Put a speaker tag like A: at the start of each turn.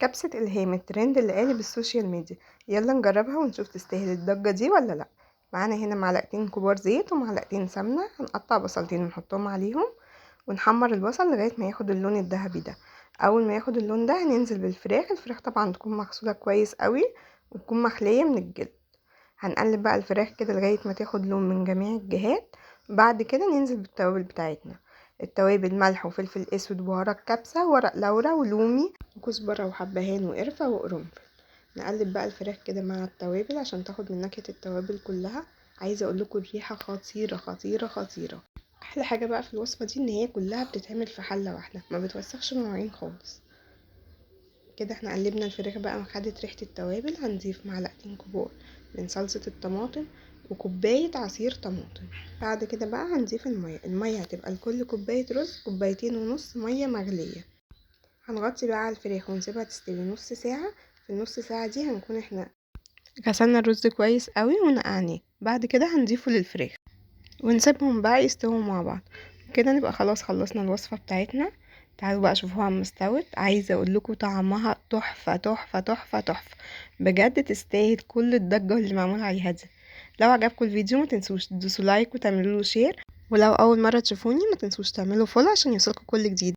A: كبسة إلهام الترند اللي قالب السوشيال ميديا. يلا نجربها ونشوف تستاهل الضجة دي ولا لأ. معانا هنا معلقتين كبار زيت ومعلقتين سمنة. هنقطع بصلتين ونحطهم عليهم ونحمر البصل لغاية ما ياخد اللون الذهبي ده. أول ما ياخد اللون ده هننزل بالفراخ طبعا تكون مغسولة كويس قوي وتكون مخلية من الجلد. هنقلب بقى الفراخ كده لغاية ما تاخد لون من جميع الجهات. بعد كده ننزل بالتوابل بتاعتنا. التوابل ملح وفلفل اسود وبهارات كبسة ورق لورا ولومي وكزبرة وحبهان وقرفة وقرنفل. نقلب بقى الفراخ كده مع التوابل عشان تاخد من نكهة التوابل كلها. عايزة اقول لكم الريحة خطيرة خطيرة خطيرة. احلى حاجة بقى في الوصفة دي ان هي كلها بتتعمل في حلة واحدة، ما بتوسخش المواعين خالص. كده احنا قلبنا الفراخ بقى وخدت ريحة التوابل. هنضيف معلقتين كبار من صلصة الطماطم وكوباية عصير طماطم. بعد كده بقى هنضيف المية هتبقى لكل كوباية رز كوبايتين ونص مية مغلية. هنغطي بقى على الفراخ ونسيبها تستوي نص ساعة. في النص ساعة دي هنكون احنا غسلنا الرز كويس قوي ونقعناه. بعد كده هنضيفه للفراخ ونسيبهم بقى يستووا مع بعض. كده نبقى خلاص خلصنا الوصفة بتاعتنا. تعالوا بقى شوفوها عم استوت. عايزه اقول لكم طعمها تحفه تحفه تحفه تحفه بجد، تستاهل كل الضجه اللي معمول عليها دي. لو عجبكم الفيديو ما تنسوش تدوسوا لايك وتعملوا له شير، ولو اول مره تشوفوني ما تنسوش تعملوا فولو عشان يوصلكم كل جديد.